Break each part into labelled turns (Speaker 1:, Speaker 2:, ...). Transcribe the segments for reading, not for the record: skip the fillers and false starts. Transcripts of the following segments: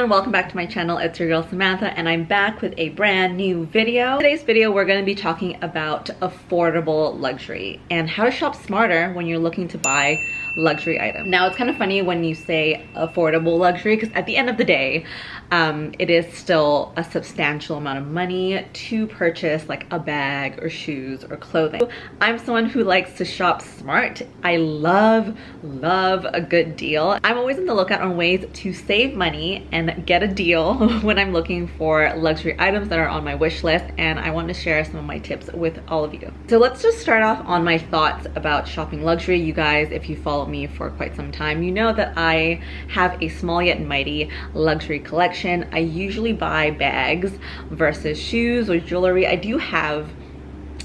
Speaker 1: And welcome back to my channel. It's your girl Samantha and I'm back with a brand new video. In today's video we're going to be talking about affordable luxury and how to shop smarter when you're looking to buy luxury items. Now it's kind of funny when you say affordable luxury because at the end of the day it is still a substantial amount of money to purchase like a bag or shoes or clothing. I'm someone who likes to shop smart. I love a good deal. I'm always on the lookout on ways to save money and get a deal when I'm looking for luxury items that are on my wish list, and I want to share some of my tips with all of you. So let's just start off on my thoughts about shopping luxury. You guys, if you follow me for quite some time, you know that I have a small yet mighty luxury collection. I usually buy bags versus shoes or jewelry. I do have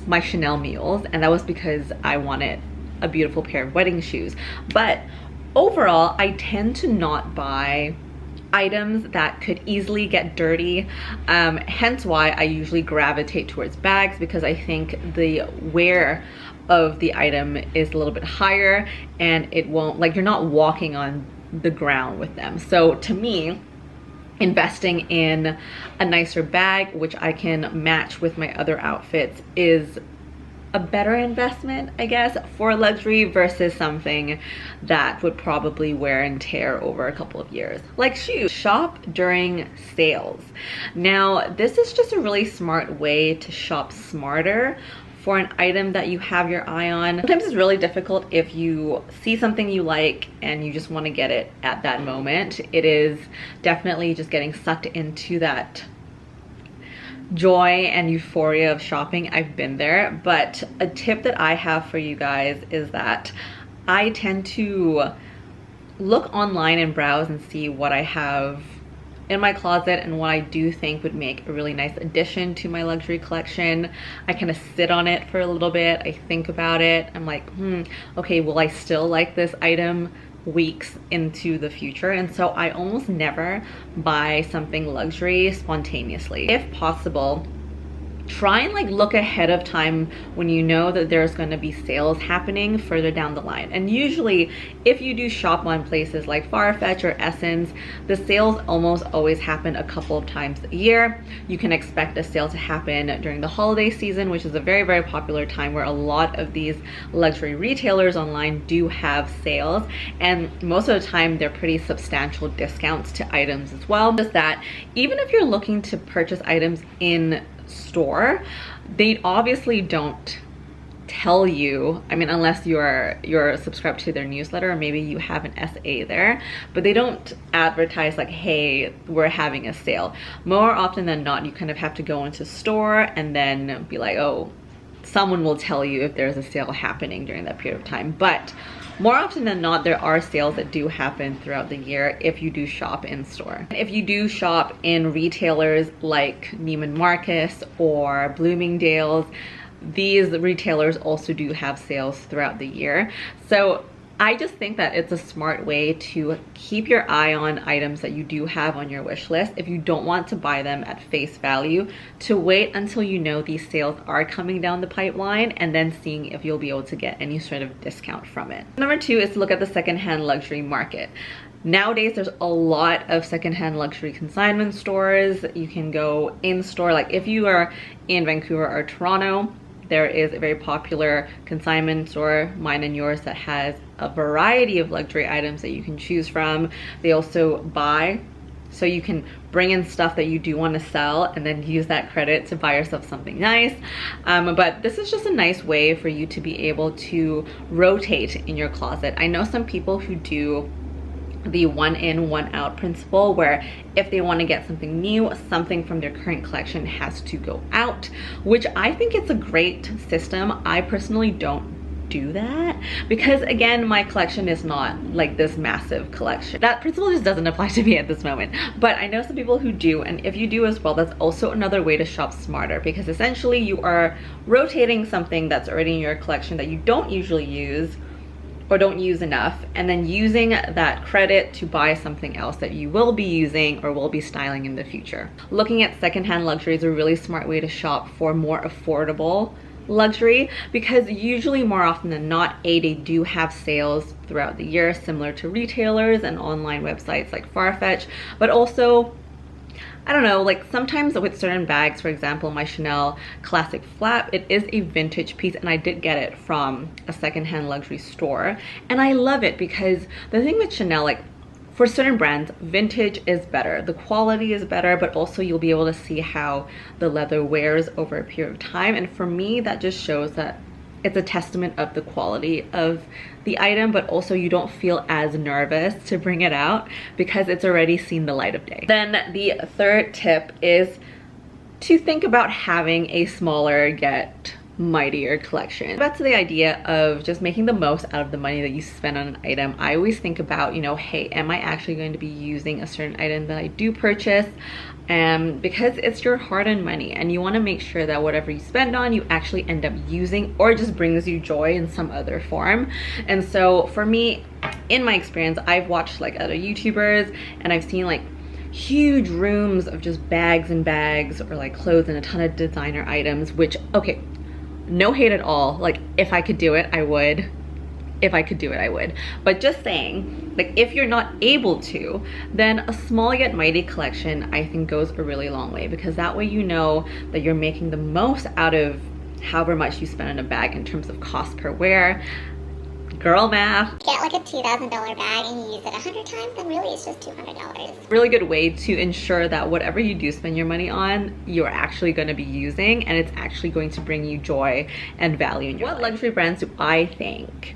Speaker 1: my Chanel mules, and that was because I wanted a beautiful pair of wedding shoes. But overall, I tend to not buy items that could easily get dirty, hence why I usually gravitate towards bags, because I think the wear of the item is a little bit higher and it won't, like, you're not walking on the ground with them. So to me, investing in a nicer bag which I can match with my other outfits is a better investment, I guess, for luxury versus something that would probably wear and tear over a couple of years. Like shoes. Shop during sales. Now, this is just a really smart way to shop smarter for an item that you have your eye on. Sometimes it's really difficult if you see something you like and you just want to get it at that moment. It is definitely just getting sucked into that joy and euphoria of shopping. I've been there, but a tip that I have for you guys is that I tend to look online and browse and see what I have in my closet and what I do think would make a really nice addition to my luxury collection. I kind of sit on it for a little bit. I think about it. I'm like, okay, will I still like this item weeks into the future? And so I almost never buy something luxury spontaneously. If possible, try and like look ahead of time when you know that there's going to be sales happening further down the line. And usually if you do shop on places like Farfetch or Essence, the sales almost always happen a couple of times a year. You can expect a sale to happen during the holiday season, which is a very popular time where a lot of these luxury retailers online do have sales, and most of the time they're pretty substantial discounts to items as well. Just that even if you're looking to purchase items in store, they obviously don't tell you, I mean, unless you're subscribed to their newsletter or maybe you have an SA there, but they don't advertise like, hey, we're having a sale. More often than not, you kind of have to go into store and then be like, oh, someone will tell you if there's a sale happening during that period of time. But more often than not, there are sales that do happen throughout the year if you do shop in store. If you do shop in retailers like Neiman Marcus or Bloomingdale's, these retailers also do have sales throughout the year. So I just think that it's a smart way to keep your eye on items that you do have on your wish list if you don't want to buy them at face value, to wait until you know these sales are coming down the pipeline and then seeing if you'll be able to get any sort of discount from it. Number two is to look at the secondhand luxury market. Nowadays, there's a lot of secondhand luxury consignment stores. You can go in store, like if you are in Vancouver or Toronto, there is a very popular consignment store, mine and yours, that has a variety of luxury items that you can choose from. They also buy, so you can bring in stuff that you do want to sell and then use that credit to buy yourself something nice. But this is just a nice way for you to be able to rotate in your closet. I know some people who do the one in, one out principle, where if they want to get something new, something from their current collection has to go out, which I think it's a great system. I personally don't do that because, again, my collection is not like this massive collection. That principle just doesn't apply to me at this moment, but I know some people who do, and if you do as well, that's also another way to shop smarter, because essentially you are rotating something that's already in your collection that you don't usually use or don't use enough, and then using that credit to buy something else that you will be using or will be styling in the future. Looking at secondhand luxury is a really smart way to shop for more affordable luxury, because usually more often than not, they do have sales throughout the year similar to retailers and online websites like Farfetch, but also I don't know, like sometimes with certain bags, for example, my Chanel Classic Flap, it is a vintage piece and I did get it from a secondhand luxury store. And I love it because the thing with Chanel, like for certain brands, vintage is better. The quality is better, but also you'll be able to see how the leather wears over a period of time. And for me, that just shows that it's a testament of the quality of the item, but also you don't feel as nervous to bring it out because it's already seen the light of day. Then the third tip is to think about having a smaller yet mightier collection. Back to the idea of just making the most out of the money that you spend on an item. I always think about, you know, hey, am I actually going to be using a certain item that I do purchase? Because it's your hard-earned money and you want to make sure that whatever you spend on, you actually end up using or just brings you joy in some other form. And so for me, in my experience, I've watched like other YouTubers and I've seen like huge rooms of just bags and bags or like clothes and a ton of designer items, which, okay, no hate at all. Like if I could do it, I would. If I could do it, I would. But just saying, like if you're not able to, then a small yet mighty collection I think goes a really long way, because that way you know that you're making the most out of however much you spend on a bag in terms of cost per wear. Girl math.
Speaker 2: Get like a $2,000 bag and you use it 100 times, then really it's just $200.
Speaker 1: Really good way to ensure that whatever you do spend your money on, you're actually going to be using and it's actually going to bring you joy and value in your life. What luxury brands do I think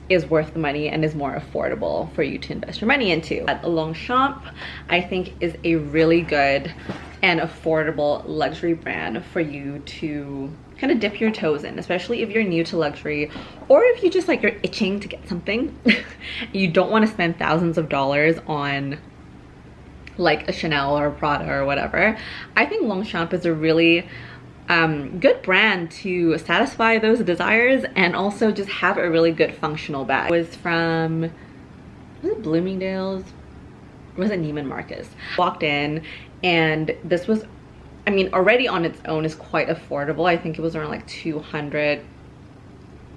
Speaker 1: is worth the money and is more affordable for you to invest your money into? Longchamp, I think, is a really good and affordable luxury brand for you to kind of dip your toes in, especially if you're new to luxury or if you just like you're itching to get something. You don't want to spend thousands of dollars on like a Chanel or a Prada or whatever. I think Longchamp is a really good brand to satisfy those desires and also just have a really good functional bag. It was from, was it Bloomingdale's? Or was it Neiman Marcus? Walked in and this was, I mean, already on its own is quite affordable. I think it was around like 200-ish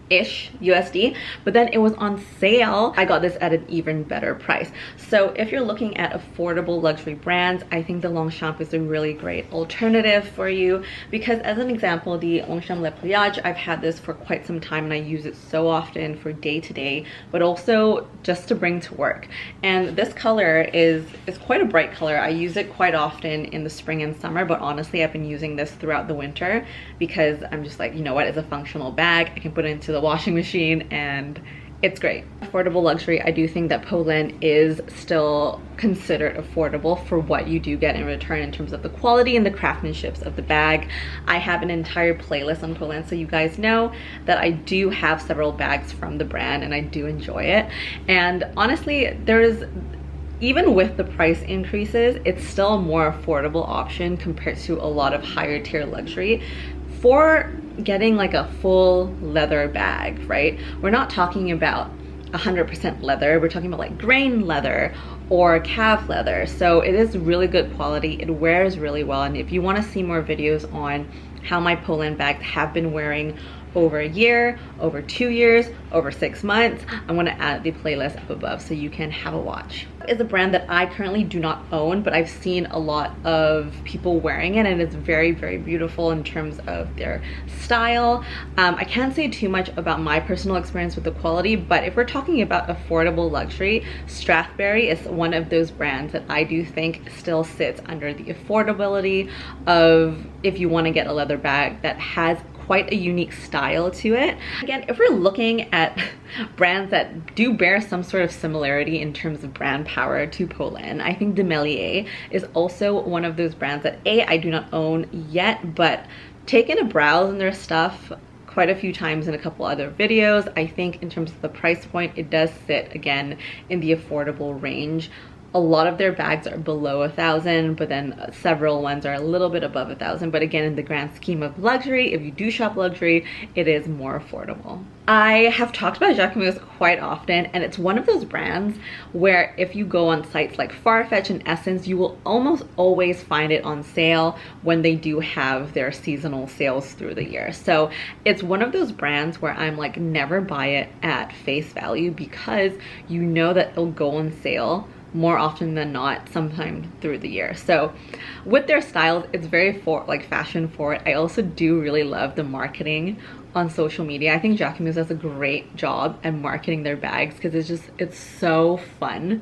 Speaker 1: USD, but then it was on sale. I got this at an even better price. So if you're looking at affordable luxury brands, I think the Longchamp is a really great alternative for you, because as an example, the Longchamp Le Pliage, I've had this for quite some time and I use it so often for day to day, but also just to bring to work. And this color is quite a bright color. I use it quite often in the spring and summer, but honestly, I've been using this throughout the winter because I'm just like, you know what, it's a functional bag. I can put it into the washing machine and it's great. Affordable luxury, I do think that Polène is still considered affordable for what you do get in return in terms of the quality and the craftsmanship of the bag. I have an entire playlist on Polène, so you guys know that I do have several bags from the brand and I do enjoy it. And honestly, even with the price increases, it's still a more affordable option compared to a lot of higher tier luxury. For getting like a full leather bag, right? We're not talking about 100% leather. We're talking about like grain leather or calf leather. So it is really good quality. It wears really well. And if you want to see more videos on how my Polène bags have been wearing over a year, over 2 years, over 6 months, I'm going to add the playlist up above so you can have a watch. It's a brand that I currently do not own, but I've seen a lot of people wearing it and it's very, very beautiful in terms of their style. I can't say too much about my personal experience with the quality, but if we're talking about affordable luxury, Strathberry is one of those brands that I do think still sits under the affordability of if you want to get a leather bag that has quite a unique style to it. Again, if we're looking at brands that do bear some sort of similarity in terms of brand power to Polène, I think Demelier is also one of those brands that I do not own yet, but taken a browse in their stuff quite a few times in a couple other videos. I think in terms of the price point, it does sit again in the affordable range A lot of their bags are below 1,000, but then several ones are a little bit above 1,000. But again, in the grand scheme of luxury, if you do shop luxury, it is more affordable. I have talked about Jacquemus quite often, and it's one of those brands where if you go on sites like Farfetch and Essence, you will almost always find it on sale when they do have their seasonal sales through the year. So it's one of those brands where I'm like, never buy it at face value, because you know that it'll go on sale more often than not sometime through the year. So with their styles, it's very fashion forward. I also do really love the marketing on social media. I think Jacquemus does a great job at marketing their bags, because it's so fun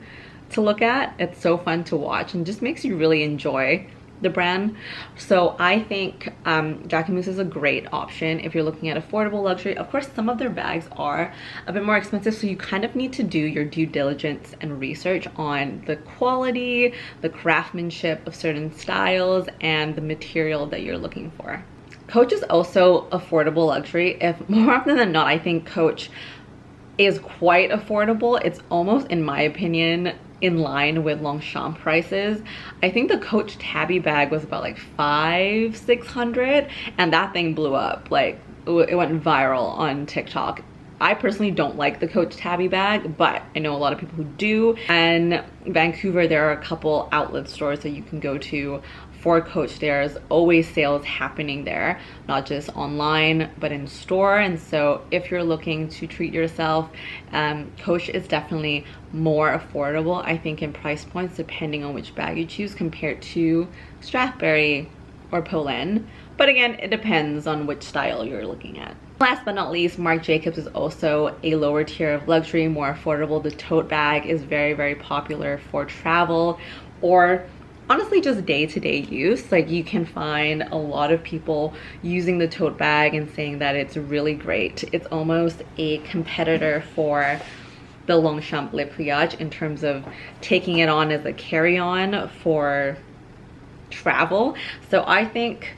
Speaker 1: to look at, it's so fun to watch, and just makes you really enjoy the brand. So I think Jacquemus is a great option if you're looking at affordable luxury. Of course, some of their bags are a bit more expensive, so you kind of need to do your due diligence and research on the quality, the craftsmanship of certain styles, and the material that you're looking for. Coach is also affordable luxury. If more often than not, I think Coach is quite affordable. It's almost, in my opinion, in line with Longchamp prices. I think the Coach tabby bag was about like $500-600, and that thing blew up. Like, it went viral on TikTok. I personally don't like the Coach tabby bag, but I know a lot of people who do. And Vancouver, there are a couple outlet stores that you can go to for Coach. There's always sales happening there, not just online but in store. And so if you're looking to treat yourself, Coach is definitely more affordable, I think, in price points, depending on which bag you choose, compared to Strathberry or Poland. But again, it depends on which style you're looking at. Last but not least, Marc Jacobs is also a lower tier of luxury, more affordable. The tote bag is very, very popular for travel, or honestly just day-to-day use. Like, you can find a lot of people using the tote bag and saying that it's really great. It's almost a competitor for the Longchamp Le Pliage in terms of taking it on as a carry-on for travel. So I think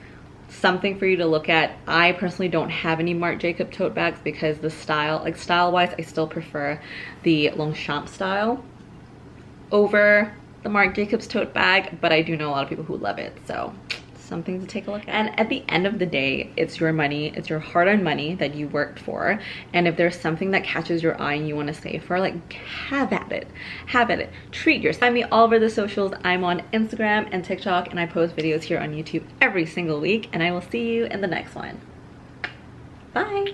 Speaker 1: something for you to look at. I personally don't have any Marc Jacobs tote bags because the style, like style-wise, I still prefer the Longchamp style over the Marc Jacobs tote bag, but I do know a lot of people who love it, so something to take a look at. And at the end of the day, it's your money, it's your hard-earned money that you worked for, and if there's something that catches your eye and you want to save for, like, have at it, treat yourself. Find me all over the socials. I'm on Instagram and TikTok, and I post videos here on YouTube every single week, and I will see you in the next one. Bye.